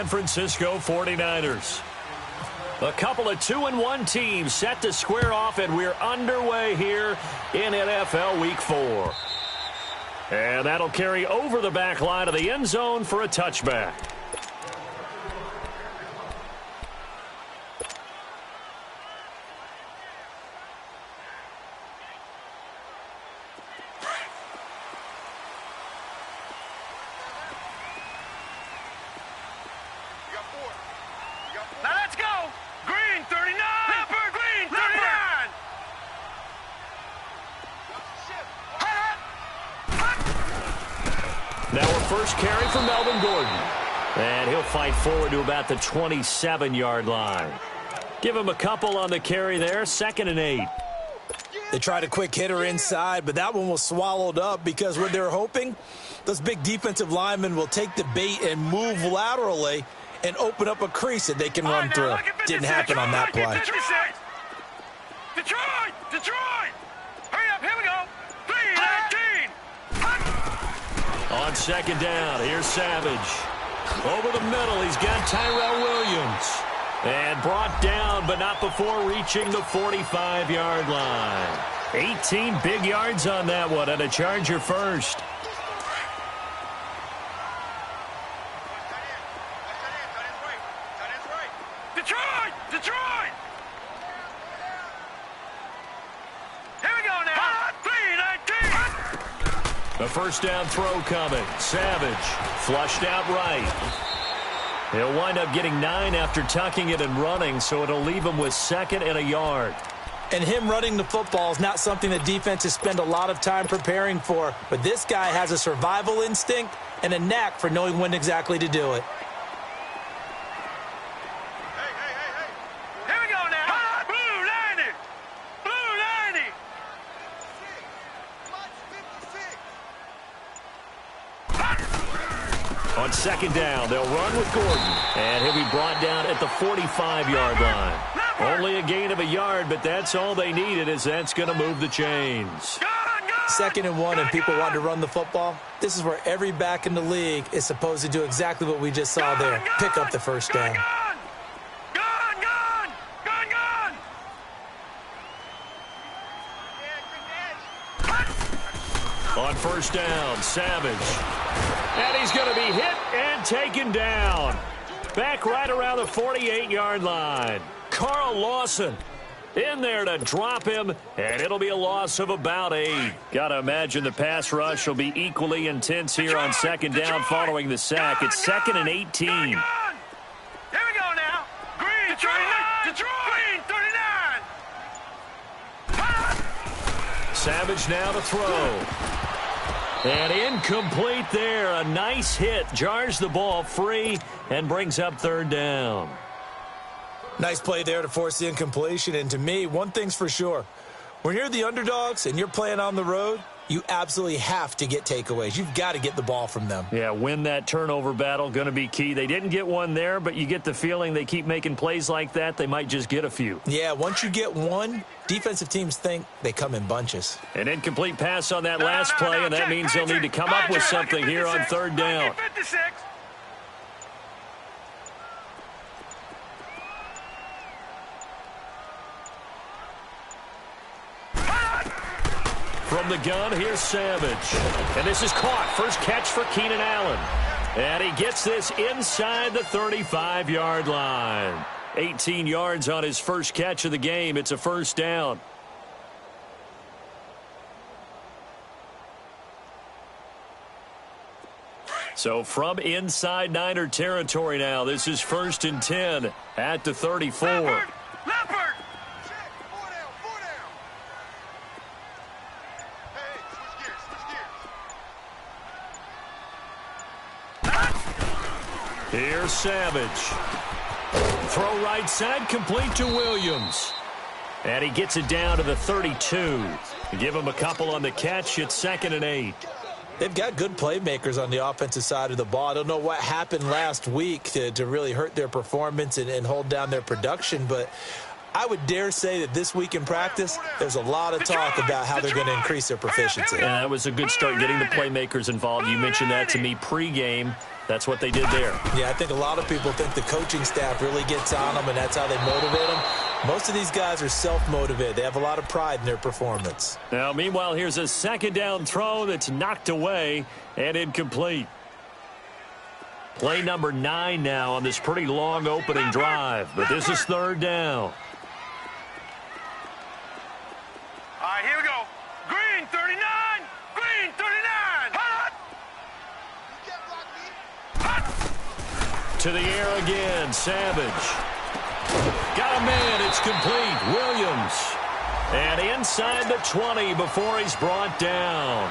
San Francisco 49ers. A couple of 2-1 teams set to square off, and we're underway here in NFL Week 4. And that'll carry over the back line of the end zone for a touchback. First carry for Melvin Gordon. And he'll fight forward to about the 27-yard line. Give him a couple on the carry there. 2nd and 8. They tried a quick hitter inside, but that one was swallowed up because what they're hoping, those big defensive linemen will take the bait and move laterally and open up a crease that they can run through. Didn't happen on that play. Detroit! Hurry up, here we go. 3-19. On 2nd down, here's Savage. Over the middle, he's got Tyrell Williams. And brought down, but not before reaching the 45-yard line. 18 big yards on that one, and a Charger first. Detroit! Here we go now. 3-19. A first down throw coming. Savage flushed out right. He'll wind up getting 9 after tucking it and running, so it'll leave him with 2nd and a yard. And him running the football is not something that defenses spend a lot of time preparing for, but this guy has a survival instinct and a knack for knowing when exactly to do it. Here we go now. Blue 90. On 2nd down, they'll run with Gordon. And he'll be brought down at the 45-yard line. Only a gain of a yard, but that's all they needed, as that's going to move the chains. 2nd and 1, and people want to run the football. This is where every back in the league is supposed to do exactly what we just saw there. Pick up the first down. Gone! On 1st down, Savage. And he's going to be hit and taken down. Back right around the 48-yard line. Carl Lawson in there to drop him, and it'll be a loss of about 8. Got to imagine the pass rush will be equally intense here on 2nd down following the sack. It's 2nd and 18. Here we go now. Green, Detroit! Green, 39! Savage now to throw. And incomplete there. A nice hit. Jars the ball free and brings up 3rd down. Nice play there to force the incompletion. And to me, one thing's for sure. When you're the underdogs and you're playing on the road, you absolutely have to get takeaways. You've got to get the ball from them. Yeah, win that turnover battle, going to be key. They didn't get one there, but you get the feeling they keep making plays like that, they might just get a few. Yeah, once you get one, defensive teams think they come in bunches. An incomplete pass on that last play, and that means they'll need to come up with something here on 3rd down. 56. From the gun, here's Savage. And this is caught. First catch for Keenan Allen. And he gets this inside the 35-yard line. 18 yards on his first catch of the game. It's a first down. So from inside Niner territory now, this is 1st and 10 at the 34. Leopard! Here's Savage. Throw right side, complete to Williams. And he gets it down to the 32. Give him a couple on the catch. It's 2nd and 8. They've got good playmakers on the offensive side of the ball. I don't know what happened last week to really hurt their performance and hold down their production, but I would dare say that this week in practice, there's a lot of talk about how they're going to increase their proficiency. Yeah, that was a good start getting the playmakers involved. You mentioned that to me pregame. That's what they did there. Yeah, I think a lot of people think the coaching staff really gets on them, and that's how they motivate them. Most of these guys are self-motivated. They have a lot of pride in their performance. Now, meanwhile, here's a second down throw that's knocked away and incomplete. Play number 9 now on this pretty long opening drive, but this is third down. All right, here we go. Green 39. Green 39. Hot. To the air again, Savage. Got a man, it's complete. Williams. And inside the 20 before he's brought down.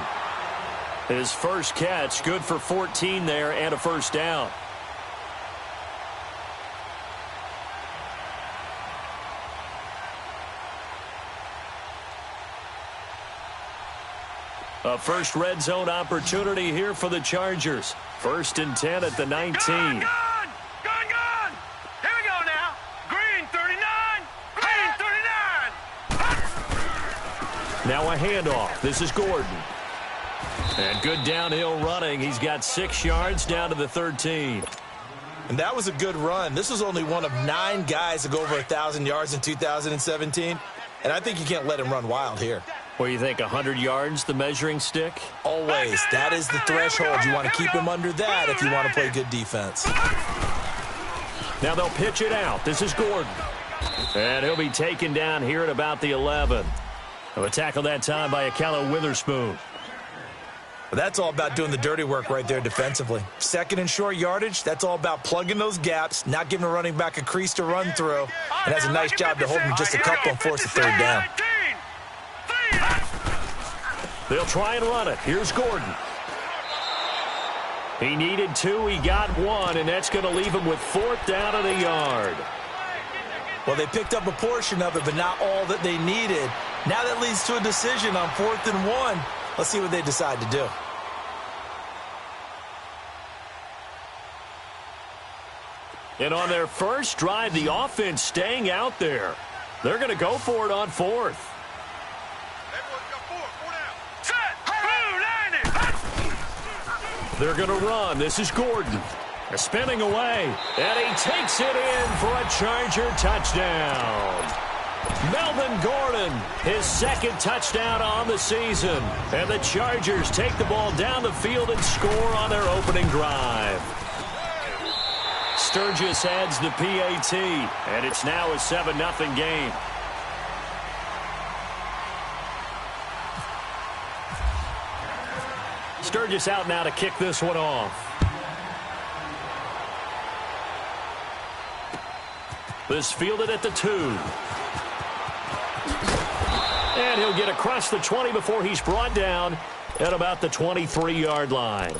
His first catch, good for 14 there and a first down. A first red zone opportunity here for the Chargers. 1st and 10 at the 19. Gun! Here we go now. Green 39. Green 39. Now a handoff. This is Gordon. And good downhill running. He's got 6 yards down to the 13. And that was a good run. This was only one of 9 guys to go over 1,000 yards in 2017. And I think you can't let him run wild here. What do you think, 100 yards, the measuring stick? Always. That is the threshold. You want to keep him under that if you want to play good defense. Now they'll pitch it out. This is Gordon. And he'll be taken down here at about the 11. A tackle that time by Akello Witherspoon. But that's all about doing the dirty work right there defensively. 2nd and short yardage, that's all about plugging those gaps, not giving a running back a crease to run through, and has a nice job to hold him just a couple and force a 3rd down. They'll try and run it. Here's Gordon. He needed 2, he got 1, and that's going to leave him with 4th down and a yard. Well, they picked up a portion of it, but not all that they needed. Now that leads to a decision on 4th and 1. Let's see what they decide to do. And on their first drive, the offense staying out there. They're going to go for it on 4th. They're going to run. This is Gordon. Spinning away. And he takes it in for a Charger touchdown. Melvin Gordon, his 2nd touchdown on the season. And the Chargers take the ball down the field and score on their opening drive. Sturgis adds the PAT, and it's now a 7-0 game. Sturgis out now to kick this one off. This fielded at the 2. And he'll get across the 20 before he's brought down at about the 23-yard line.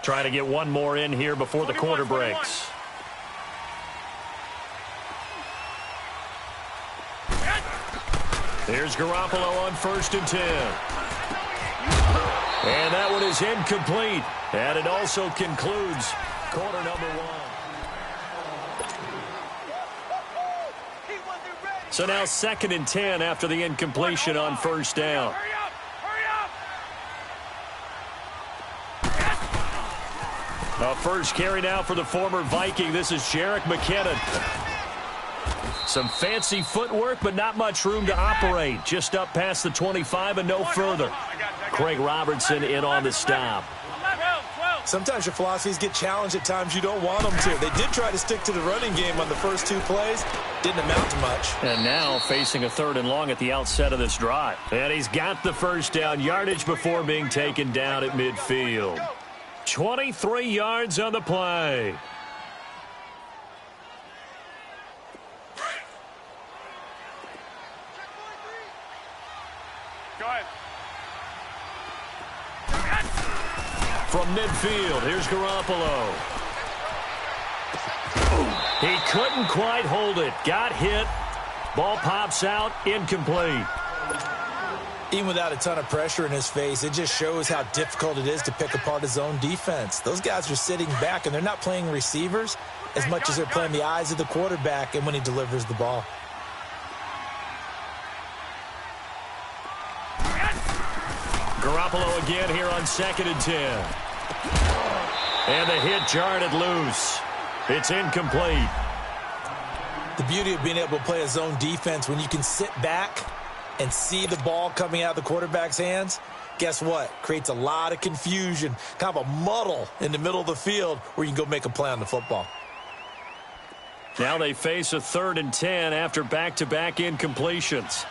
Trying to get one more in here before the quarter breaks. Here's Garoppolo on 1st and 10. And that one is incomplete. And it also concludes quarter number 1. So now 2nd and 10 after the incompletion on 1st down. A first carry now for the former Viking. This is Jerick McKinnon. Some fancy footwork, but not much room to operate. Just up past the 25 and no further. Craig Robertson in on the stop. Sometimes your philosophies get challenged at times you don't want them to. They did try to stick to the running game on the first 2 plays. Didn't amount to much. And now facing a 3rd and long at the outset of this drive. And he's got the first down yardage before being taken down at midfield. 23 yards on the play. Go ahead. From midfield, here's Garoppolo. He couldn't quite hold it. Got hit. Ball pops out. Incomplete. Even without a ton of pressure in his face, it just shows how difficult it is to pick apart his own defense. Those guys are sitting back, and they're not playing receivers as much as they're playing the eyes of the quarterback and when he delivers the ball. Garoppolo again here on 2nd and 10. And the hit jarred it loose. It's incomplete. The beauty of being able to play a zone defense, when you can sit back and see the ball coming out of the quarterback's hands, guess what? Creates a lot of confusion, kind of a muddle in the middle of the field where you can go make a play on the football. Now they face a 3rd and 10 after back-to-back incompletions.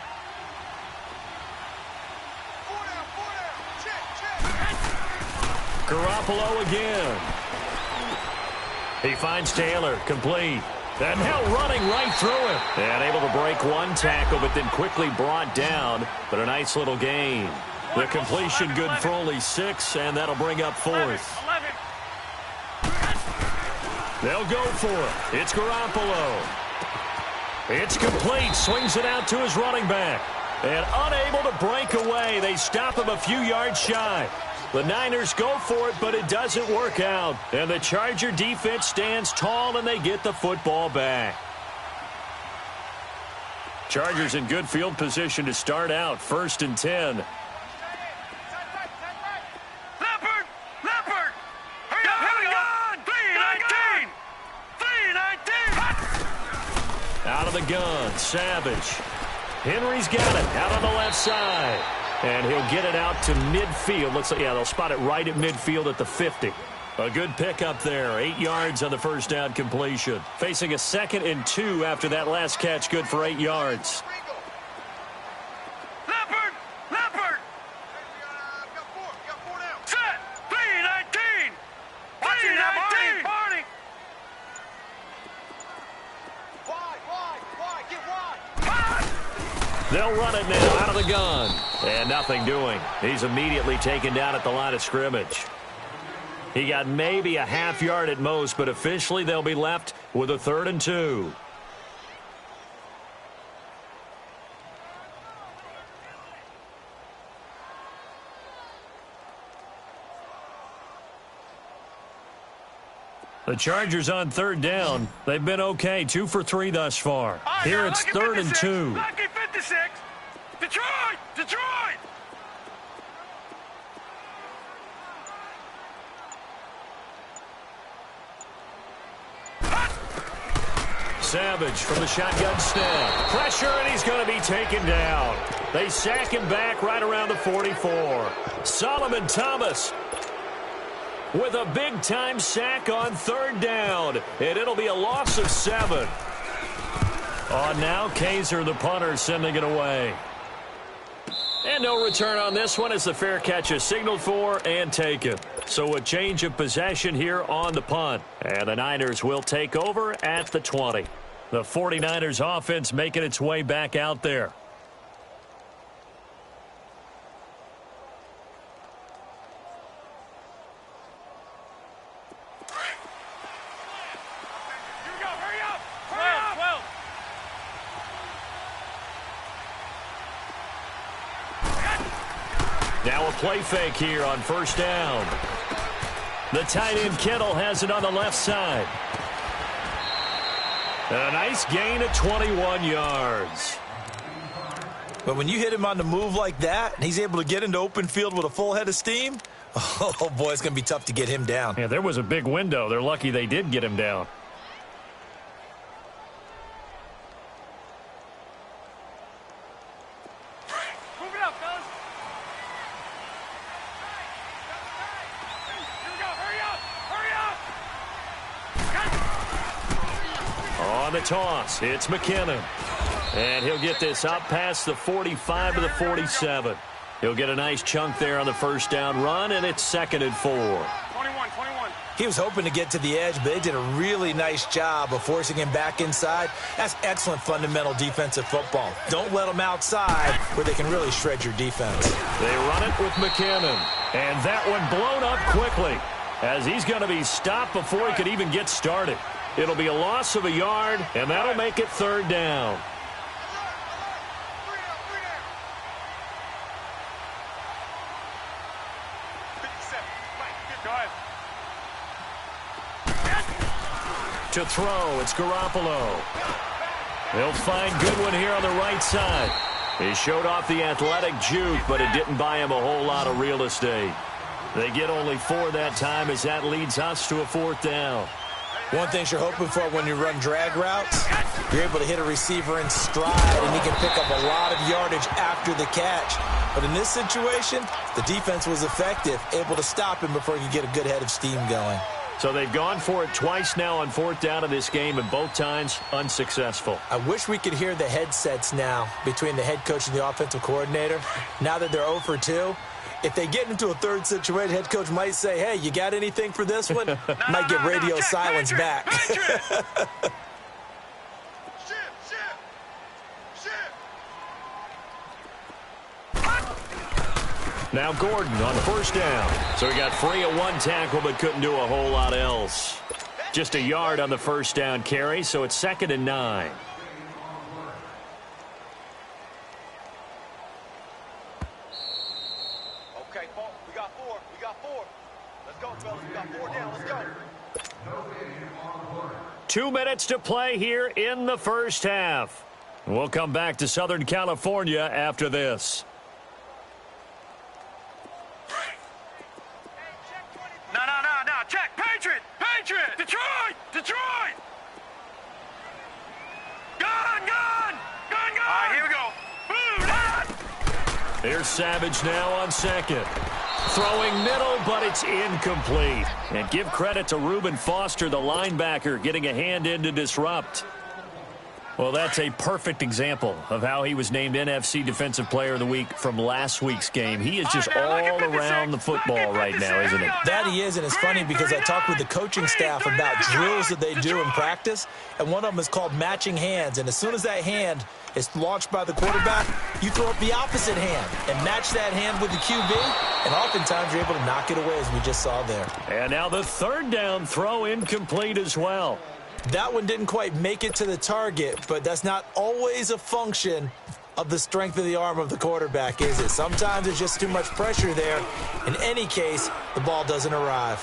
Garoppolo again. He finds Taylor, complete. And now running right through him. And able to break one tackle, but then quickly brought down. But a nice little gain. The completion good for only 6, and that'll bring up 4th. They'll go for it. It's Garoppolo. It's complete. Swings it out to his running back. And unable to break away. They stop him a few yards shy. The Niners go for it, but it doesn't work out. And the Charger defense stands tall, and they get the football back. Chargers in good field position to start out. 1st and 10. Out of the gun, Savage. Henry's got it out on the left side. And he'll get it out to midfield. Looks like, yeah, they'll spot it right at midfield at the 50. A good pickup there. 8 yards on the first down completion. Facing a 2nd and 2 after that last catch. Good for 8 yards. Leopard! Got four down. Set! 3-19! 3-19! Party! Wide, get wide! They'll run it now out of the gun. And nothing doing. He's immediately taken down at the line of scrimmage. He got maybe a half yard at most, but officially they'll be left with a 3rd and 2. The Chargers on 3rd down. They've been okay. 2 for 3 thus far. Here it's 3rd and 2. Lucky 56. Detroit! Savage from the shotgun snap. Pressure, and he's going to be taken down. They sack him back right around the 44. Solomon Thomas with a big-time sack on 3rd down. And it'll be a loss of 7. On now, Kaiser, the punter, sending it away. And no return on this one as the fair catch is signaled for and taken. So a change of possession here on the punt. And the Niners will take over at the 20. The 49ers offense making its way back out there. Now a play fake here on 1st down. The tight end Kittle has it on the left side. And a nice gain of 21 yards. But when you hit him on the move like that, and he's able to get into open field with a full head of steam, oh boy, it's going to be tough to get him down. Yeah, there was a big window. They're lucky they did get him down. On the toss, it's McKinnon. And he'll get this up past the 45 to the 47. He'll get a nice chunk there on the 1st down run, and it's 2nd and 4. 21. He was hoping to get to the edge, but they did a really nice job of forcing him back inside. That's excellent fundamental defensive football. Don't let them outside where they can really shred your defense. They run it with McKinnon. And that one blown up quickly as he's going to be stopped before he could even get started. It'll be a loss of a yard, and that'll make it 3rd down. To throw, it's Garoppolo. They'll find Goodwin here on the right side. He showed off the athletic juke, but it didn't buy him a whole lot of real estate. They get only 4 that time as that leads us to a 4th down. One thing you're hoping for when you run drag routes, you're able to hit a receiver in stride, and he can pick up a lot of yardage after the catch. But in this situation, the defense was effective, able to stop him before he could get a good head of steam going. So they've gone for it twice now on 4th down of this game, and both times unsuccessful. I wish we could hear the headsets now between the head coach and the offensive coordinator. Now that they're 0 for 2, if they get into a third situation, head coach might say, hey, you got anything for this one? Might get radio silence back. Now Gordon on 1st down. So he got free of 1 tackle but couldn't do a whole lot else. Just a yard on the 1st down carry, so it's 2nd and 9. Okay, we got 4. We got 4. Let's go, fellas. We got 4 down. Let's go. 2 minutes to play here in the 1st half. We'll come back to Southern California after this. No. Check. Patriot. Detroit. Gun. All right, here we go. Boom. Here's Savage now on 2nd. Throwing middle, but it's incomplete. And give credit to Reuben Foster, the linebacker, getting a hand in to disrupt. Well, that's a perfect example of how he was named NFC Defensive Player of the Week from last week's game. He is just all around the football right now, isn't he? That he is, and it's funny because I talked with the coaching staff about drills that they do in practice, and one of them is called matching hands. And as soon as that hand is launched by the quarterback, you throw up the opposite hand and match that hand with the QB, and oftentimes you're able to knock it away, as we just saw there. And now the 3rd down throw incomplete as well. That one didn't quite make it to the target, but that's not always a function of the strength of the arm of the quarterback, is it? Sometimes there's just too much pressure there. In any case, the ball doesn't arrive.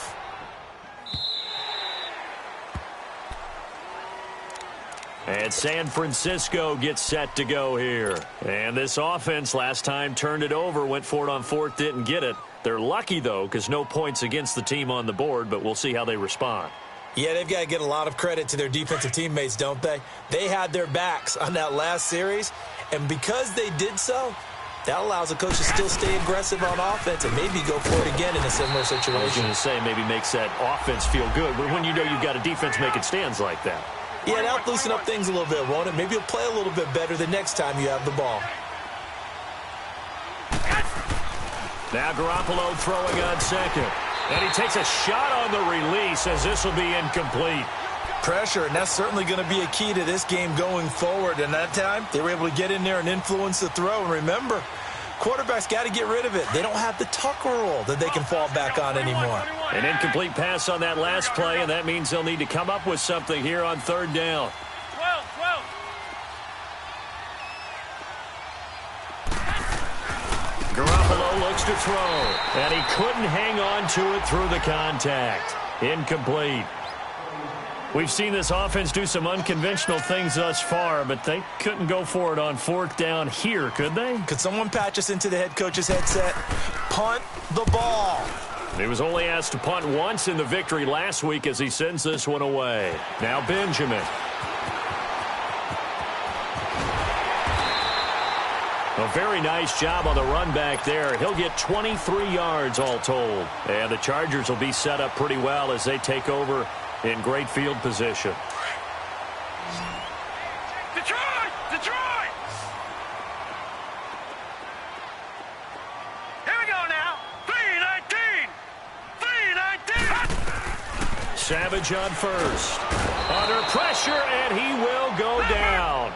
And San Francisco gets set to go here. And this offense last time turned it over, went for it on 4th, didn't get it. They're lucky, though, because no points against the team on the board, but we'll see how they respond. Yeah, they've got to get a lot of credit to their defensive teammates, don't they? They had their backs on that last series, and because they did so, that allows a coach to still stay aggressive on offense and maybe go for it again in a similar situation. I was going to say maybe makes that offense feel good, but when you know you've got a defense making stands like that. Yeah, that'll loosen up things a little bit, won't it? Maybe you'll play a little bit better the next time you have the ball. Now Garoppolo throwing on 2nd. And he takes a shot on the release as this will be incomplete. Pressure, and that's certainly going to be a key to this game going forward. And that time, they were able to get in there and influence the throw. And remember, quarterbacks got to get rid of it. They don't have the tuck rule that they can fall back on anymore. An incomplete pass on that last play, and that means they'll need to come up with something here on 3rd down. 12. Garoppolo looks to throw, and he couldn't hang on to it through the contact. Incomplete. We've seen this offense do some unconventional things thus far, but they couldn't go for it on 4th down here, could they? Could someone patch us into the head coach's headset? Punt the ball. He was only asked to punt once in the victory last week as he sends this one away. Now Benjamin. A very nice job on the run back there. He'll get 23 yards all told. And the Chargers will be set up pretty well as they take over in great field position. Detroit! Here we go now. 3-19. Savage on 1st. Under pressure, and he will go down.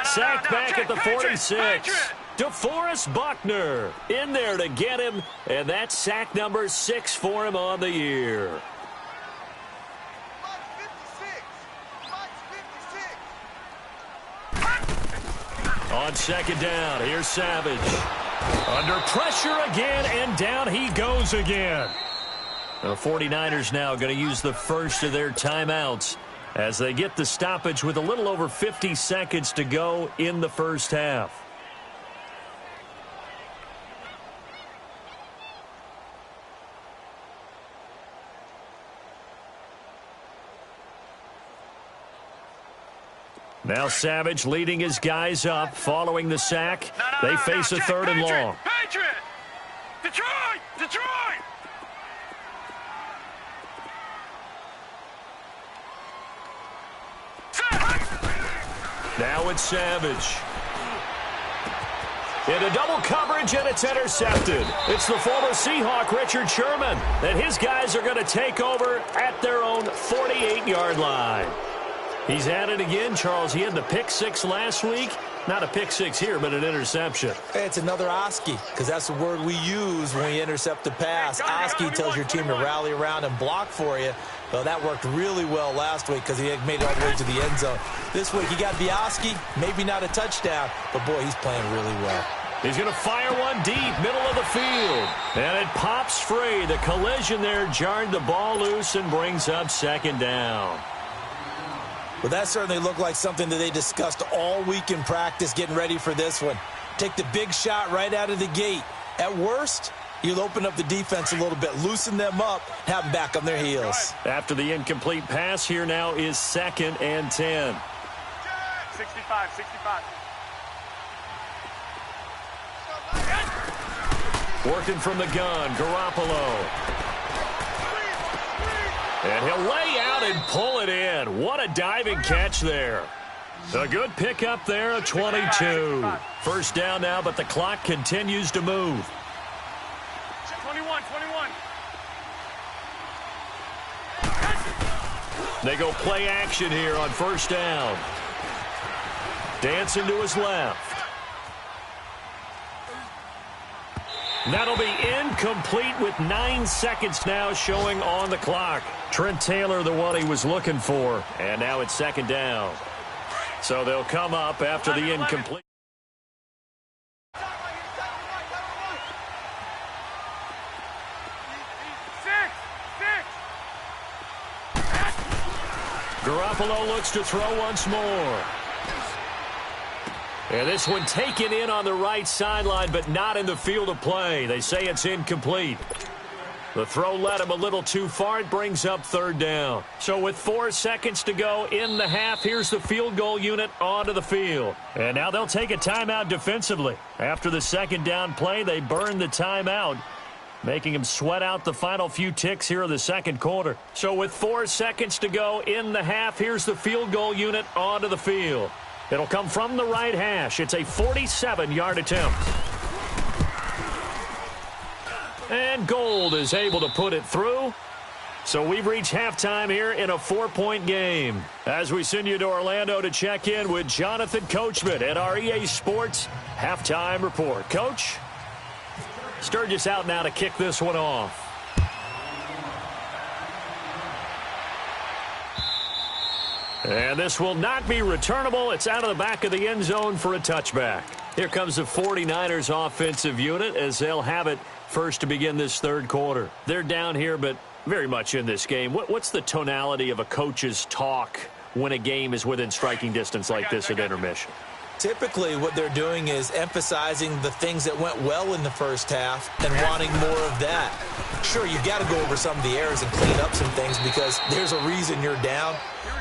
Sacked back at the 46. DeForest Buckner in there to get him, and that's sack number 6 for him on the year. On 2nd down, here's Savage. Under pressure again, and down he goes again. The 49ers now going to use the first of their timeouts as they get the stoppage with a little over 50 seconds to go in the 1st half. Now Savage leading his guys up following the sack. They face a third and long. Patriot! Detroit! Detroit! Now it's Savage. Into double coverage, and it's intercepted. It's the former Seahawk, Richard Sherman, that his guys are going to take over at their own 48-yard line. He's at it again, Charles. He had the pick six last week. Not a pick six here, but an interception. Hey, it's another Oski, because that's the word we use when we intercept the pass. Oski tells your team to rally around and block for you. Well, that worked really well last week because he had made it all the way to the end zone. This week, he got the Oski, maybe not a touchdown, but, boy, he's playing really well. He's going to fire one deep, middle of the field. And it pops free. The collision there jarred the ball loose and brings up second down. Well, that certainly looked like something that they discussed all week in practice getting ready for this one. Take the big shot right out of the gate. At worst, you'll open up the defense a little bit, loosen them up, have them back on their heels. After the incomplete pass, here now is 2nd and 10. 65, 65. Working from the gun, Garoppolo. And he'll lay out and pull it in. What a diving catch there. A good pickup there, a 22. First down now, but the clock continues to move. 21, 21. They go play action here on first down. Dancing to his left. That'll be incomplete with 9 seconds now showing on the clock. Trent Taylor, the one he was looking for. And now it's second down. So they'll come up after the incomplete. Garoppolo looks to throw once more. And this one taken in on the right sideline, but not in the field of play. They say it's incomplete. The throw led him a little too far. It brings up third down. So with 4 seconds to go in the half, here's the field goal unit onto the field. And now they'll take a timeout defensively. After the second down play, they burn the timeout, making him sweat out the final few ticks here in the second quarter. So with 4 seconds to go in the half, here's the field goal unit onto the field. It'll come from the right hash. It's a 47-yard attempt. And Gold is able to put it through. So we've reached halftime here in a 4-point game. As we send you to Orlando to check in with Jonathan Coachman at our EA Sports Halftime Report. Coach, Sturgis out now to kick this one off. And this will not be returnable. It's out of the back of the end zone for a touchback. Here comes the 49ers offensive unit as they'll have it first to begin this third quarter. They're down here, but very much in this game. What's the tonality of a coach's talk when a game is within striking distance like this at intermission? Typically, what they're doing is emphasizing the things that went well in the first half and wanting more of that. Sure, you've got to go over some of the errors and clean up some things because there's a reason you're down.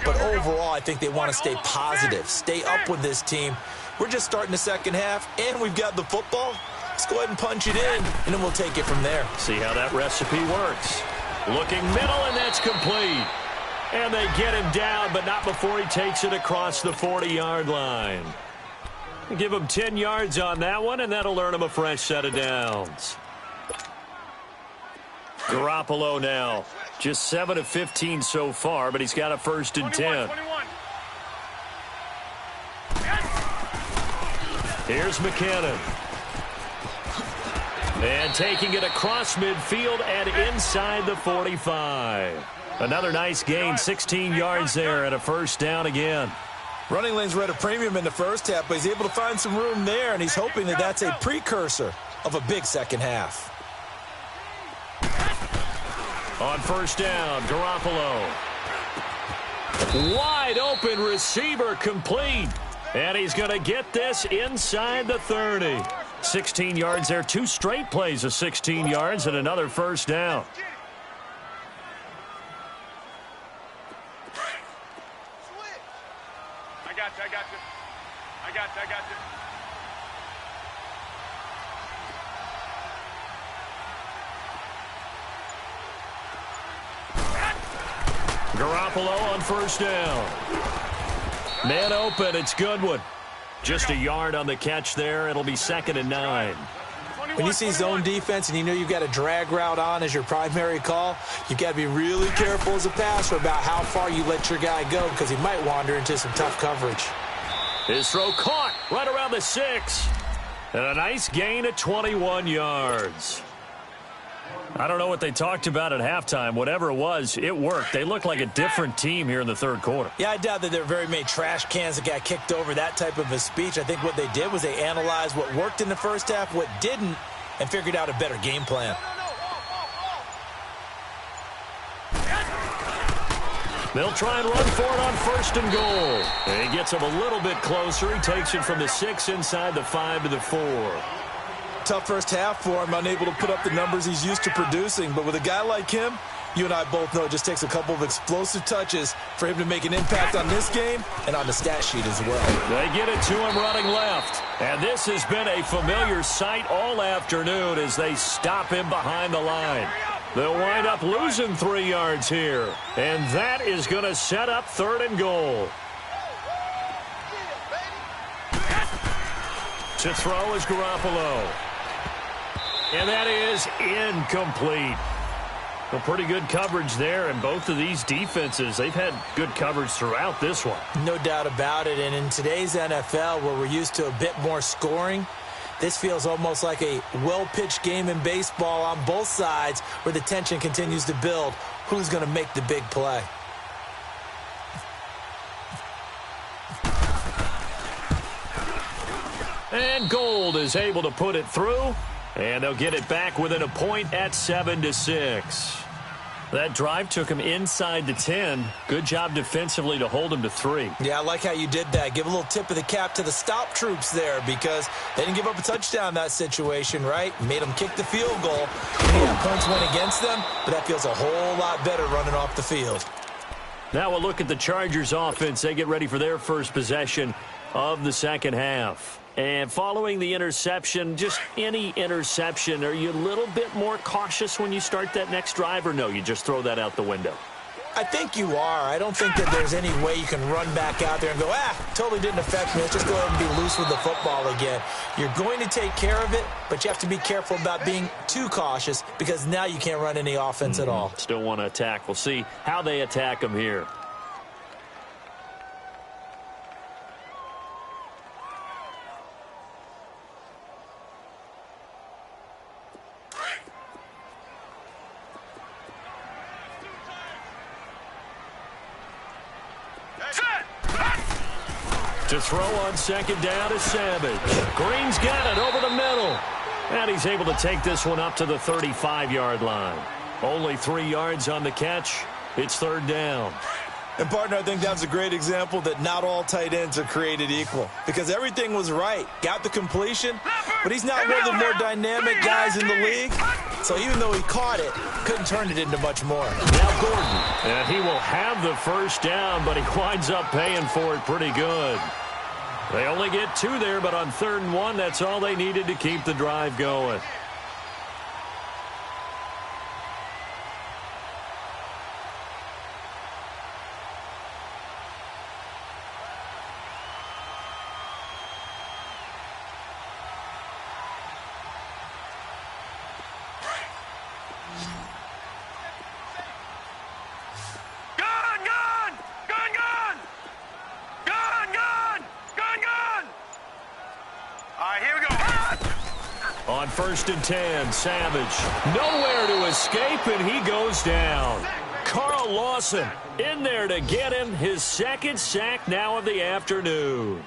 But overall, I think they want to stay positive, stay up with this team. We're just starting the second half, and we've got the football. Let's go ahead and punch it in, and then we'll take it from there. See how that recipe works. Looking middle, and that's complete. And they get him down, but not before he takes it across the 40-yard line. Give him 10 yards on that one, and that'll earn him a fresh set of downs. Garoppolo now. Just 7 of 15 so far, but he's got a first and 10. 21. Here's McKinnon. And taking it across midfield and inside the 45. Another nice gain, 16 yards there and a first down again. Running lanes were at a premium in the first half, but he's able to find some room there, and he's hoping that that's a precursor of a big second half. On first down, Garoppolo. Wide open receiver complete. And he's going to get this inside the 30. 16 yards there. 2 straight plays of 16 yards and another first down. I got you. Garoppolo on first down. Man open, it's Goodwin. Just a yard on the catch there. It'll be 2nd and 9. When you see zone defense and you know you've got a drag route on as your primary call, you've got to be really careful as a passer about how far you let your guy go because he might wander into some tough coverage. His throw caught right around the 6. And a nice gain of 21 yards. I don't know what they talked about at halftime. Whatever it was, it worked. They looked like a different team here in the third quarter. Yeah, I doubt that there were very many trash cans that got kicked over, that type of a speech. I think what they did was they analyzed what worked in the first half, what didn't, and figured out a better game plan. They'll try and run for it on 1st and goal. And he gets him a little bit closer. He takes it from the 6 inside the 5 to the 4. Tough first half for him, unable to put up the numbers he's used to producing. But with a guy like him, you and I both know it just takes a couple of explosive touches for him to make an impact on this game and on the stat sheet as well. They get it to him running left. And this has been a familiar sight all afternoon as they stop him behind the line. They'll wind up losing 3 yards here. And that is going to set up 3rd and goal. To throw is Garoppolo. And that is incomplete. Well, pretty good coverage there, and both of these defenses, they've had good coverage throughout this one. No doubt about it, and in today's NFL, where we're used to a bit more scoring, this feels almost like a well-pitched game in baseball on both sides where the tension continues to build. Who's going to make the big play? And Gold is able to put it through, and they'll get it back within a point at 7-6. That drive took him inside the 10. Good job defensively to hold him to 3. Yeah, I like how you did that. Give a little tip of the cap to the stop troops there because they didn't give up a touchdown in that situation, right? Made them kick the field goal. Yeah, points went against them, but that feels a whole lot better running off the field. Now we'll look at the Chargers offense. They get ready for their first possession of the second half. And following the interception, just any interception, are you a little bit more cautious when you start that next drive, or no, you just throw that out the window? I think you are. I don't think that there's any way you can run back out there and go, totally didn't affect me. Let's just go ahead and be loose with the football again. You're going to take care of it, but you have to be careful about being too cautious because now you can't run any offense at all. Still want to attack. We'll see how they attack them here. To throw on second down is Savage. Green's got it over the middle. And he's able to take this one up to the 35-yard line. Only 3 yards on the catch. It's 3rd down. And, partner, I think that was a great example that not all tight ends are created equal because everything was right. Got the completion, but he's not one of the more dynamic guys in the league. So even though he caught it, couldn't turn it into much more. Now Gordon, and he will have the first down, but he winds up paying for it pretty good. They only get 2 there, but on 3rd and 1, that's all they needed to keep the drive going. On 1st and 10, Savage. Nowhere to escape, and he goes down. Carl Lawson in there to get him his 2nd sack now of the afternoon.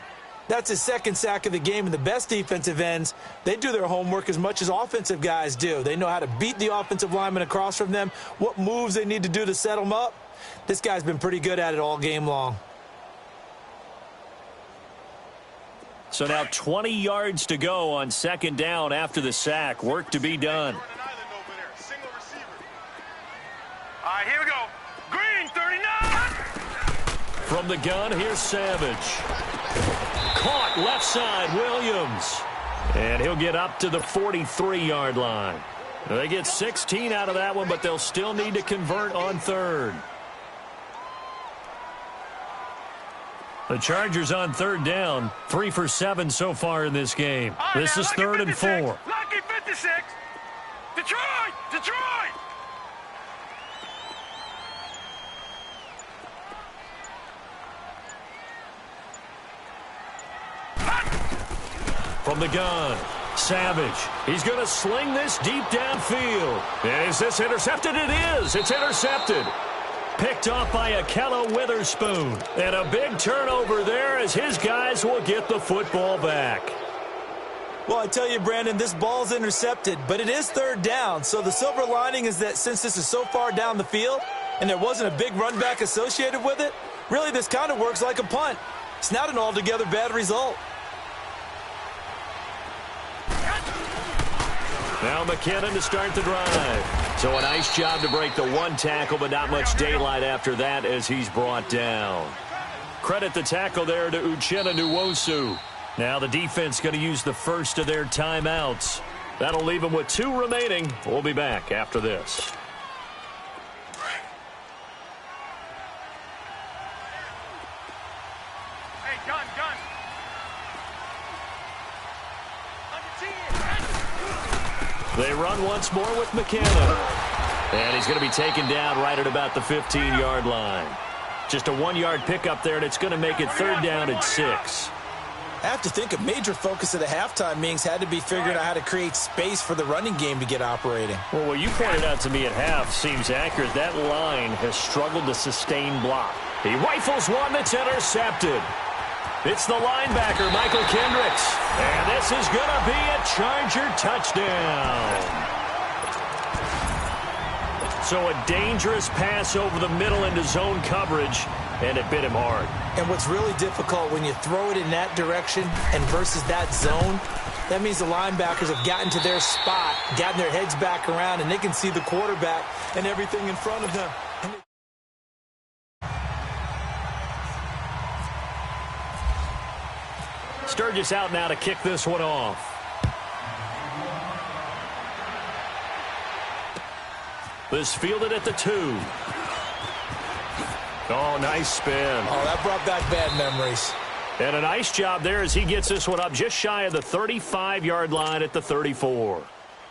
That's his 2nd sack of the game, and the best defensive ends, they do their homework as much as offensive guys do. They know how to beat the offensive lineman across from them, what moves they need to do to set them up. This guy's been pretty good at it all game long. So now 20 yards to go on 2nd down after the sack. Work to be done. All right, here we go. Green, 39. From the gun, here's Savage. Caught left side, Williams. And he'll get up to the 43-yard line. They get 16 out of that one, but they'll still need to convert on 3rd. The Chargers on third down, 3 for 7 so far in this game. This is 3rd and 4. Lucky 56. Detroit! Detroit! From the gun, Savage. He's going to sling this deep downfield. And is this intercepted? It is. It's intercepted. Picked off by Akella Witherspoon. And a big turnover there as his guys will get the football back. Well, I tell you, Brandon, this ball's intercepted, but it is 3rd down. So the silver lining is that since this is so far down the field and there wasn't a big run back associated with it, really this kind of works like a punt. It's not an altogether bad result. Now McKinnon to start the drive. So a nice job to break the one tackle, but not much daylight after that as he's brought down. Credit the tackle there to Uchenna Nwosu. Now the defense going to use the first of their timeouts. That'll leave them with 2 remaining. We'll be back after this. Hey, gun. They run once more with McKinnon. And he's going to be taken down right at about the 15-yard line. Just a 1-yard pickup there, and it's going to make it 3rd down at 6. I have to think a major focus of the halftime meetings had to be figuring out how to create space for the running game to get operating. Well, what you pointed out to me at half seems accurate. That line has struggled to sustain block. He rifles one that's intercepted. It's the linebacker, Michael Kendricks. And this is going to be a Charger touchdown. So a dangerous pass over the middle into zone coverage, and it bit him hard. And what's really difficult when you throw it in that direction and versus that zone, that means the linebackers have gotten to their spot, gotten their heads back around, and they can see the quarterback and everything in front of them. Sturgis out now to kick this one off. This fielded at the 2. Oh, nice spin. Oh, that brought back bad memories. And a nice job there as he gets this one up just shy of the 35-yard line at the 34.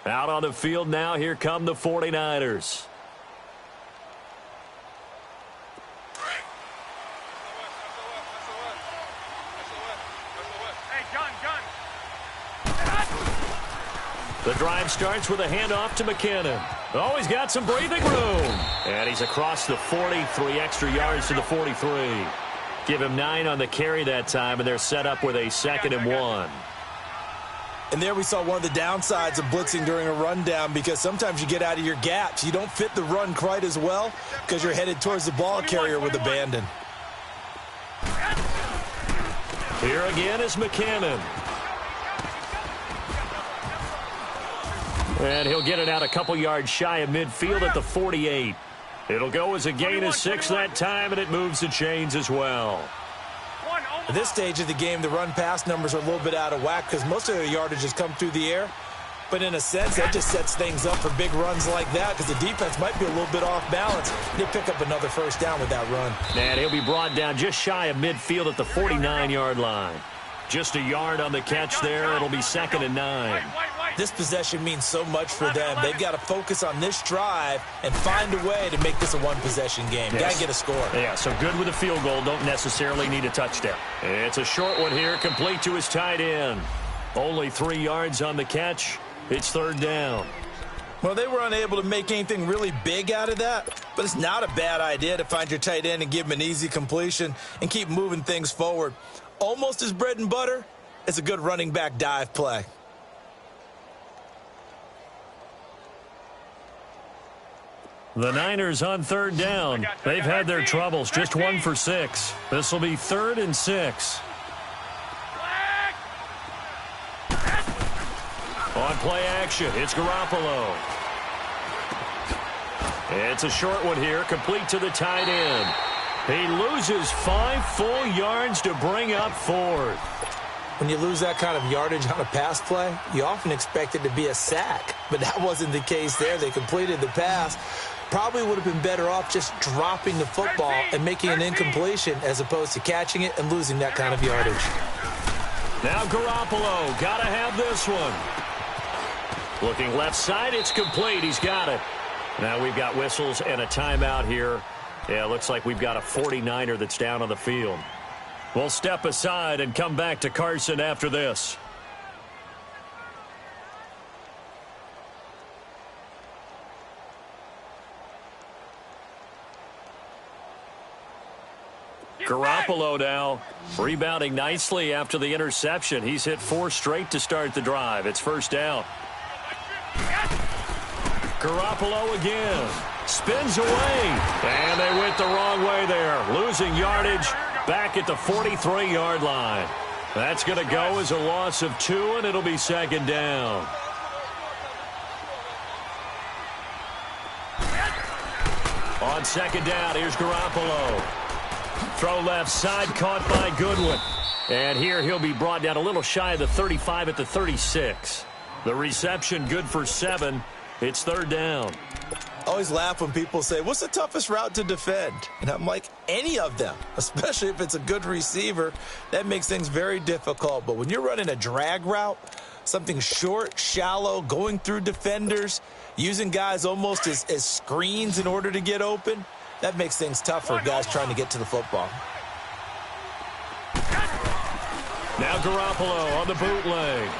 Out on the field now, here come the 49ers. The drive starts with a handoff to McKinnon. Oh, he's got some breathing room. And he's across the 40, 3 extra yards to the 43. Give him 9 on the carry that time, and they're set up with a 2nd and 1. And there we saw one of the downsides of blitzing during a rundown, because sometimes you get out of your gaps. You don't fit the run quite as well because you're headed towards the ball carrier with abandon. Here again is McKinnon. And he'll get it out a couple yards shy of midfield at the 48. It'll go as a gain of 6 that time, and it moves the chains as well. At this stage of the game, the run-pass numbers are a little bit out of whack because most of their yardage has come through the air. But in a sense, that just sets things up for big runs like that because the defense might be a little bit off balance. They pick up another 1st down with that run. And he'll be brought down just shy of midfield at the 49-yard line. Just a yard on the catch there. It'll be 2nd and 9. This possession means so much for them. They've got to focus on this drive and find a way to make this a one-possession game. Yes. Got to get a score. Yeah, so good with a field goal. Don't necessarily need a touchdown. It's a short one here, complete to his tight end. Only 3 yards on the catch. It's 3rd down. Well, they were unable to make anything really big out of that, but it's not a bad idea to find your tight end and give him an easy completion and keep moving things forward. Almost as bread and butter as a good running back dive play. The Niners on 3rd down. They've had their troubles, just 1 for 6. This will be 3rd and 6. On play action, it's Garoppolo. It's a short one here, complete to the tight end. He loses 5 full yards to bring up 4th. When you lose that kind of yardage on a pass play, you often expect it to be a sack, but that wasn't the case there. They completed the pass. probably would have been better off just dropping the football and making an incompletion as opposed to catching it and losing that kind of yardage. Now Garoppolo, got to have this one. Looking left side, it's complete. He's got it. Now we've got whistles and a timeout here. Yeah, it looks like we've got a 49er that's down on the field. We'll step aside and come back to Carson after this. Garoppolo now rebounding nicely after the interception. He's hit 4 straight to start the drive. It's first down. Garoppolo again. Spins away. And they went the wrong way there. Losing yardage back at the 43-yard line. That's going to go as a loss of 2, and it'll be second down. On second down, here's Garoppolo. Throw left side, caught by Goodwin. And here he'll be brought down a little shy of the 35 at the 36. The reception good for 7. It's third down. I always laugh when people say, what's the toughest route to defend? And I'm like, any of them, especially if it's a good receiver. That makes things very difficult. But when you're running a drag route, something short, shallow, going through defenders, using guys almost as screens in order to get open, that makes things tough for guys trying to get to the football. Now Garoppolo on the bootleg.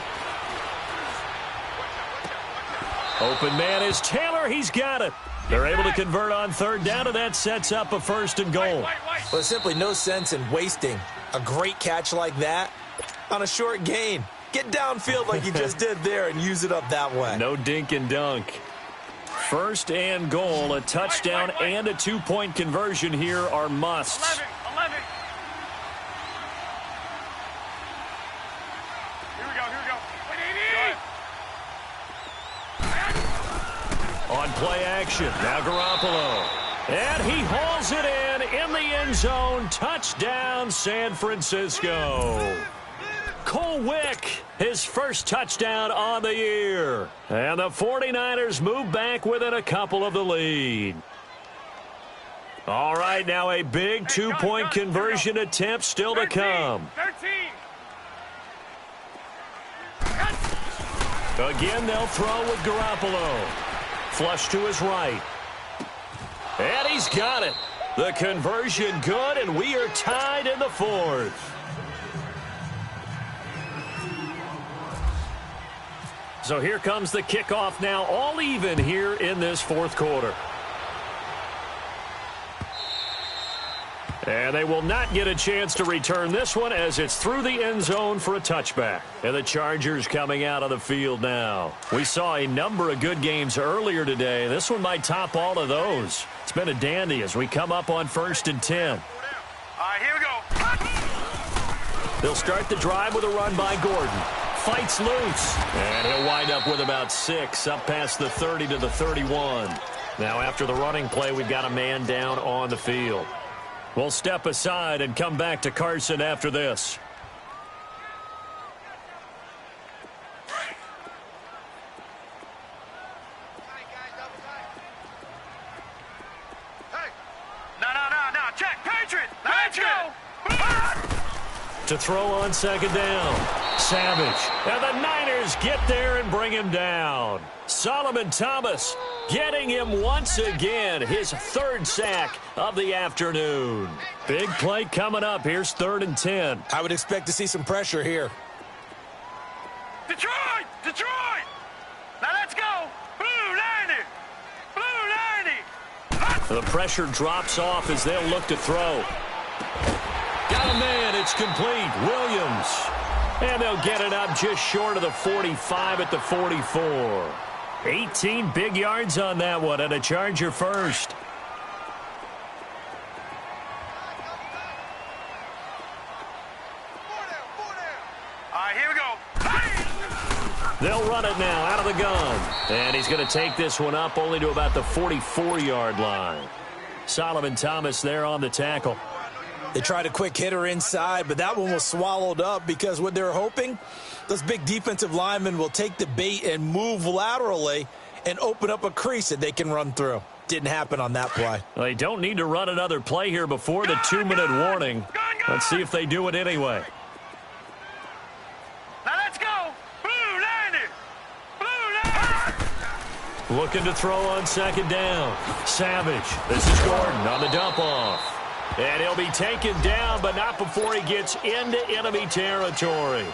Open man is Taylor. He's got it. They're able to convert on third down, and that sets up a 1st and goal. Well, there's simply no sense in wasting a great catch like that on a short gain. Get downfield like you just did there and use it up that way. No dink and dunk. 1st and goal, a touchdown and a 2-point conversion here are musts. 11. Here we go. On play action, now Garoppolo. And he hauls it in the end zone. Touchdown, San Francisco. Cole Wick, his first touchdown on the year. And the 49ers move back within a couple of the lead. All right, now a big 2-point conversion attempt still to come. 13. Again, they'll throw with Garoppolo. Flush to his right. And he's got it. The conversion good, and we are tied in the 4th. So here comes the kickoff now, all even here in this 4th quarter. And they will not get a chance to return this one as it's through the end zone for a touchback. And the Chargers coming out of the field now. We saw a number of good games earlier today. This one might top all of those. It's been a dandy as we come up on 1st and 10. All right, here we go. They'll start the drive with a run by Gordon. Fights loose. And he'll wind up with about 6 up past the 30 to the 31. Now after the running play, we've got a man down on the field. We'll step aside and come back to Carson after this. No. Check. Patriot. Let's go. To throw on second down. Savage. And the Niners get there and bring him down. Solomon Thomas getting him once again. His 3rd sack of the afternoon. Big play coming up. Here's 3rd and 10. I would expect to see some pressure here. Detroit. Now let's go. Blue 90. The pressure drops off as they'll look to throw. Got a man. It's complete. Williams. And they'll get it up just short of the 45 at the 44. 18 big yards on that one, and a Charger first. All right, here we go. They'll run it now out of the gun. And he's going to take this one up only to about the 44-yard line. Solomon Thomas there on the tackle. They tried a quick hitter inside, but that one was swallowed up because what they're hoping, those big defensive linemen will take the bait and move laterally and open up a crease that they can run through. Didn't happen on that play. They don't need to run another play here before the 2-minute warning. Let's see if they do it anyway. Now let's go. Blue 90. Blue 90. Looking to throw on second down. Savage. This is Gordon on the dump off. And he'll be taken down, but not before he gets into enemy territory.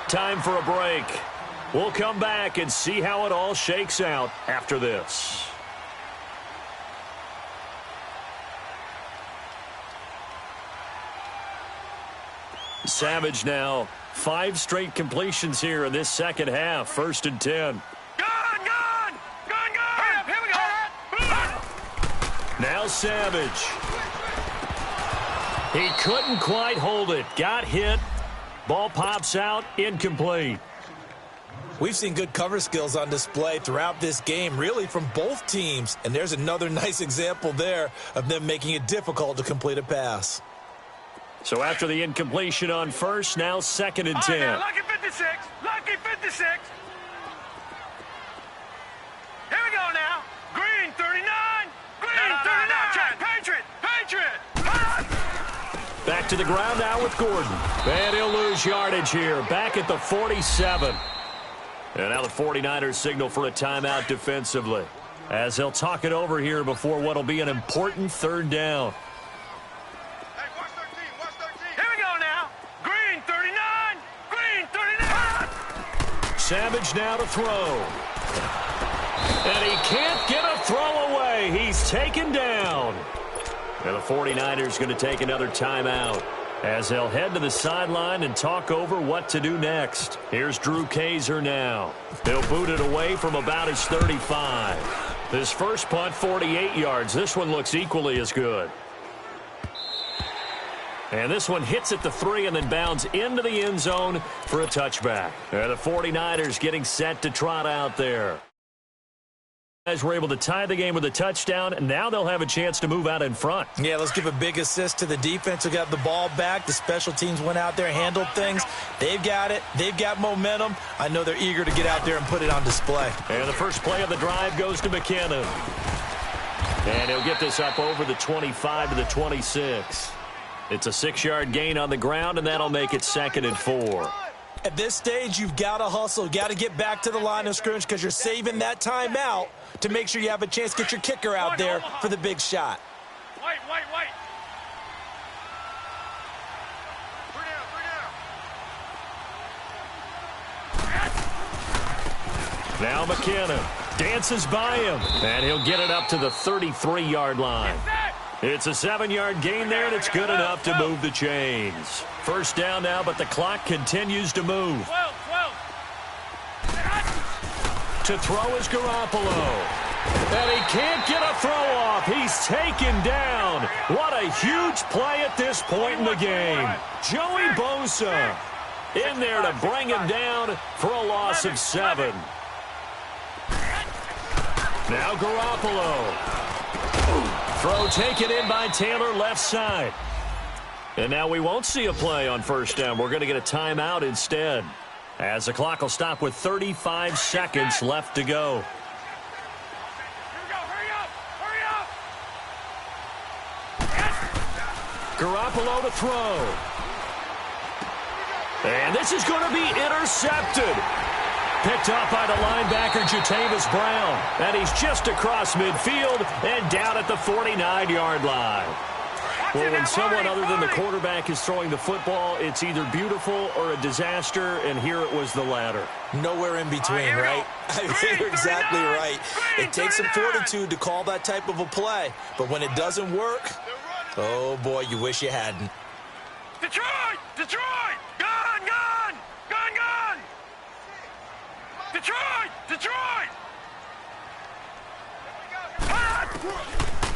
Time for a break. We'll come back and see how it all shakes out after this. Savage now. 5 straight completions here in this second half. 1st and 10. Gun! Hurry up, here we go. Now Savage. He couldn't quite hold it. Got hit. Ball pops out. Incomplete. We've seen good cover skills on display throughout this game, really from both teams. And there's another nice example there of them making it difficult to complete a pass. So after the incompletion on first, now 2nd and 10. Now, lucky 56. Lucky 56. Here we go now. Green 39. Green 39. Patriot. Back to the ground now with Gordon. And he'll lose yardage here. Back at the 47. And now the 49ers signal for a timeout defensively, as they'll talk it over here before what will be an important 3rd down. Hey, watch 13. Here we go now. Green 39. Green 39. Savage now to throw. And he can't get a throw away. He's taken down. And the 49ers going to take another timeout, as they'll head to the sideline and talk over what to do next. Here's Drew Kaiser now. He'll boot it away from about his 35. His first punt, 48 yards. This one looks equally as good. And this one hits at the 3 and then bounds into the end zone for a touchback. And the 49ers getting set to trot out there. As we're able to tie the game with a touchdown, and now they'll have a chance to move out in front. Yeah, let's give a big assist to the defense who got the ball back. The special teams went out there, handled things. They've got it. They've got momentum. I know they're eager to get out there and put it on display. And the first play of the drive goes to McKinnon. And he'll get this up over the 25 to the 26. It's a 6-yard gain on the ground, and that'll make it 2nd and 4. At this stage, you've got to hustle. Got to get back to the line of scrimmage because you're saving that timeout to make sure you have a chance to get your kicker out there for the big shot. Wait. Now McKinnon dances by him, and he'll get it up to the 33-yard line. It's a 7-yard gain there, and it's good enough to move the chains. First down now, but the clock continues to move. 12. To throw is Garoppolo. And he can't get a throw off. He's taken down. What a huge play at this point in the game. Joey Bosa in there to bring him down for a loss of 7. Now Garoppolo. Throw taken in by Taylor left side. And now we won't see a play on first down. We're going to get a timeout instead, as the clock will stop with 35 seconds left to go. Garoppolo to throw. And this is going to be intercepted. Picked off by the linebacker, Jatavis Brown. And he's just across midfield and down at the 49-yard line. Well, when someone other than the quarterback is throwing the football, it's either beautiful or a disaster, and here it was the latter. Nowhere in between, right? You're exactly right. It takes some fortitude to call that type of a play, but when it doesn't work, oh boy, you wish you hadn't. Detroit! Gun! Detroit!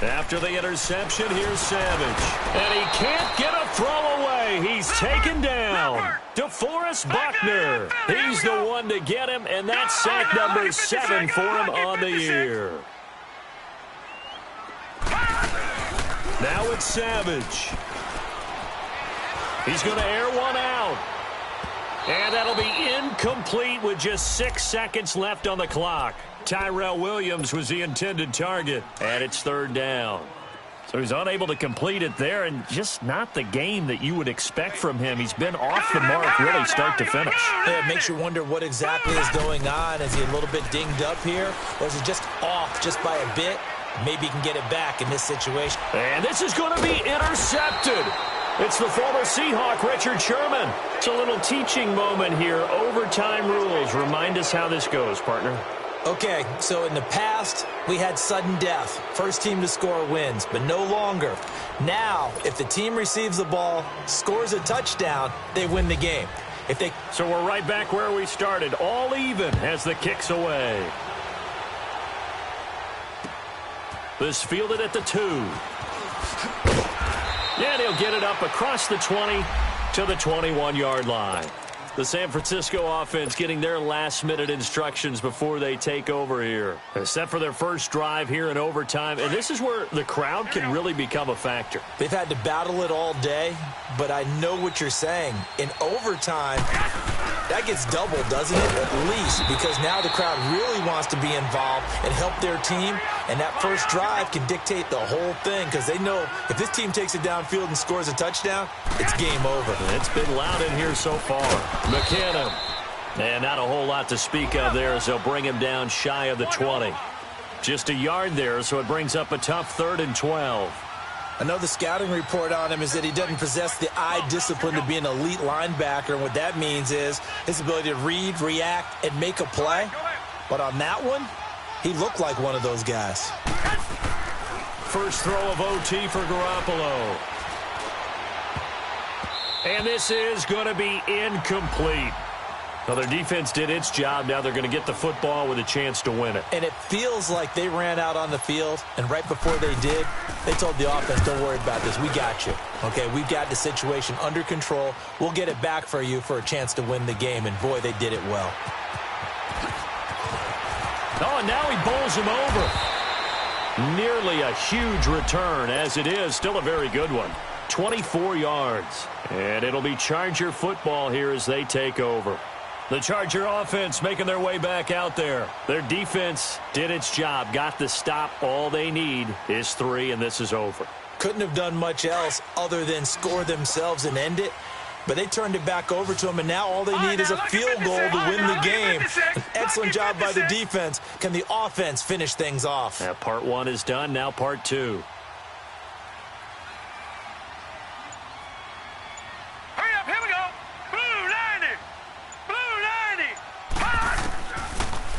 After the interception, here's Savage. And he can't get a throw away. He's taken down. DeForest Buckner. He's the one to get him, and that's sack number 7 for him on the year. Now it's Savage. He's going to air one out. And that'll be incomplete with just 6 seconds left on the clock. Tyrell Williams was the intended target, and it's third down. So he's unable to complete it there, and just not the game that you would expect from him. He's been off the mark really start to finish. Yeah, it makes you wonder what exactly is going on. Is he a little bit dinged up here, or is he just off just by a bit? Maybe he can get it back in this situation. And this is going to be intercepted. It's the former Seahawk, Richard Sherman. It's a little teaching moment here. Overtime rules. Remind us how this goes, partner. Okay, so in the past, we had sudden death. First team to score wins, but no longer. Now, if the team receives the ball, scores a touchdown, they win the game. So we're right back where we started, all even as the kick's away. This fielded at the 2. And he'll get it up across the 20 to the 21-yard line. The San Francisco offense getting their last-minute instructions before they take over here. They're set for their first drive here in overtime, and this is where the crowd can really become a factor. They've had to battle it all day, but I know what you're saying. In overtime, that gets doubled, doesn't it? At least, because now the crowd really wants to be involved and help their team, and that first drive can dictate the whole thing because they know if this team takes it downfield and scores a touchdown, it's game over. It's been loud in here so far. McKinnon. And not a whole lot to speak of there as they'll bring him down shy of the 20. Just a yard there, so it brings up a tough 3rd and 12. I know the scouting report on him is that he doesn't possess the eye discipline to be an elite linebacker, and what that means is his ability to read, react, and make a play. But on that one, he looked like one of those guys. First throw of OT for Garoppolo. And this is going to be incomplete. Well, their defense did its job. Now they're going to get the football with a chance to win it. And it feels like they ran out on the field, and right before they did, they told the offense, don't worry about this. We got you. Okay, we've got the situation under control. We'll get it back for you for a chance to win the game. And, boy, they did it well. Oh, and now he bowls him over. Nearly a huge return, as it is. Still a very good one. 24 yards. And it'll be Charger football here as they take over. The Charger offense making their way back out there. Their defense did its job, got the stop. All they need is 3, and this is over. Couldn't have done much else other than score themselves and end it. But they turned it back over to them, and now all they need is a field goal to win the game. An excellent job by the defense. Can the offense finish things off? Now part 1 is done. Now part 2.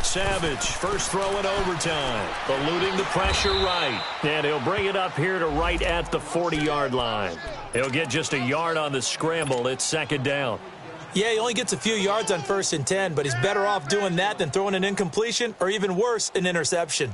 Savage, first throw in overtime, eluding the pressure right. And he'll bring it up here to right at the 40-yard line. He'll get just a yard on the scramble. It's 2nd down. Yeah, he only gets a few yards on 1st and 10, but he's better off doing that than throwing an incompletion or even worse, an interception.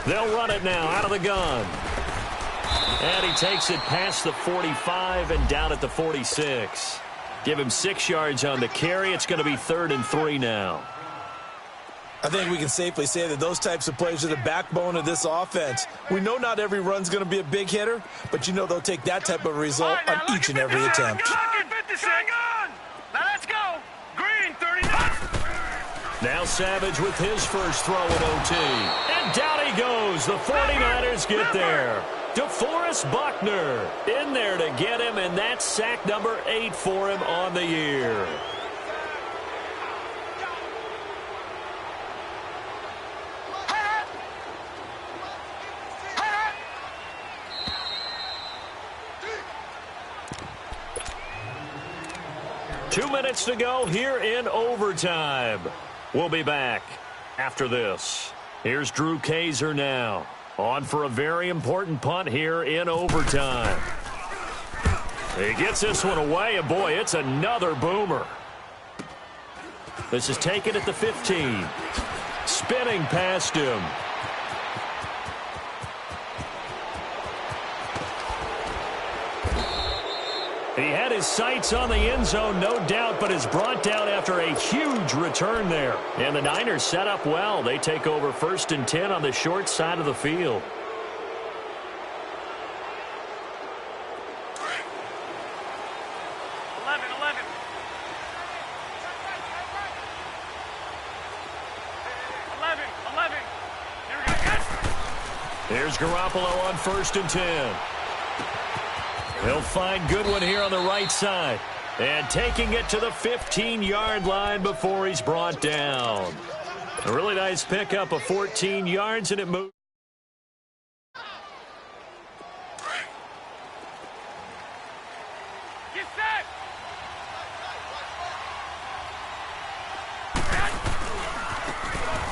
They'll run it now out of the gun. And he takes it past the 45 and down at the 46. Give him 6 yards on the carry. It's going to be 3rd and 3 now. I think we can safely say that those types of plays are the backbone of this offense. We know not every run's going to be a big hitter, but you know they'll take that type of result on each and every attempt. Now let's go. Green, 39. Now Savage with his first throw of OT. And down he goes. The 49ers get there. DeForest Buckner in there to get him, and that's sack number 8 for him on the year. Two minutes to go here in overtime. We'll be back after this. Here's Drew Kaiser now. On for a very important punt here in overtime. He gets this one away, and boy, it's another boomer. This is taken at the 15. Spinning past him. He had his sights on the end zone, no doubt, but is brought down after a huge return there. And the Niners set up well. They take over 1st and 10 on the short side of the field. Here's Garoppolo on 1st and 10. He'll find Goodwin here on the right side. And taking it to the 15-yard line before he's brought down. A really nice pickup of 14 yards, and it moves. Get set!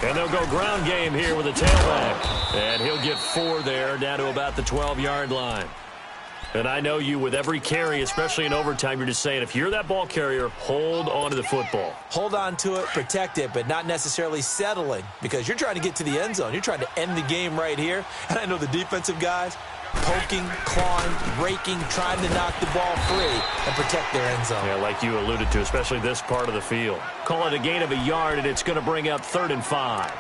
And they'll go ground game here with a tailback. And he'll get 4 there, down to about the 12-yard line. And I know you, with every carry, especially in overtime, you're just saying, if you're that ball carrier, hold on to the football. Hold on to it, protect it, but not necessarily settling, because you're trying to get to the end zone. You're trying to end the game right here. And I know the defensive guys poking, clawing, raking, trying to knock the ball free and protect their end zone. Yeah, like you alluded to, especially this part of the field. Call it a gain of a yard, and it's going to bring up 3rd and 5.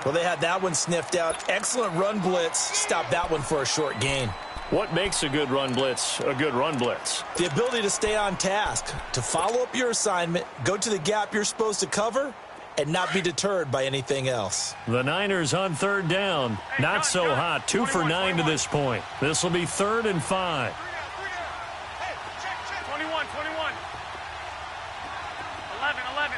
Well, they had that one sniffed out. Excellent run blitz. Stop that one for a short gain. What makes a good run blitz a good run blitz? The ability to stay on task, to follow up your assignment, go to the gap you're supposed to cover, and not be deterred by anything else. The Niners on 3rd down. Not so hot. 2 for 9 to this point. This will be 3rd and 5. 21, 21. 11, 11.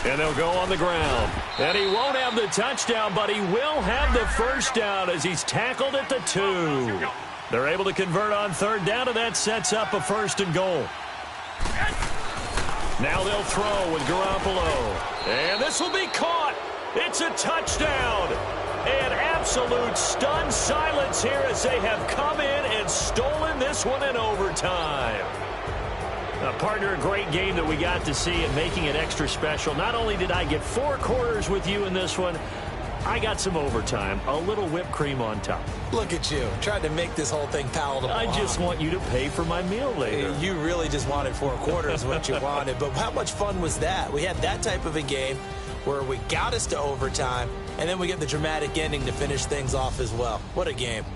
And they'll go on the ground. And he won't have the touchdown, but he will have the first down as he's tackled at the 2. They're able to convert on 3rd down, and that sets up a 1st and goal. Now they'll throw with Garoppolo. And this will be caught. It's a touchdown. And absolute stunned silence here as they have come in and stolen this one in overtime. Partner, a great game that we got to see and making it extra special. Not only did I get 4 quarters with you in this one, I got some overtime, a little whipped cream on top. Look at you, trying to make this whole thing palatable. I just want you to pay for my meal later. You really just wanted 4 quarters, what you wanted. But how much fun was that? We had that type of a game where we got us to overtime, and then we get the dramatic ending to finish things off as well. What a game.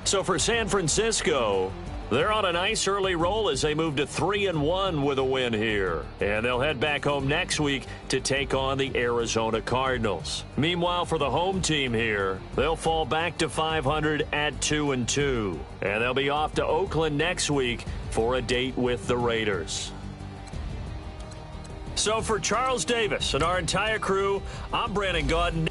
So for San Francisco, they're on a nice early roll as they move to 3-1 with a win here. And they'll head back home next week to take on the Arizona Cardinals. Meanwhile, for the home team here, they'll fall back to 500 at 2-2. And they'll be off to Oakland next week for a date with the Raiders. So for Charles Davis and our entire crew, I'm Brandon Gaudin.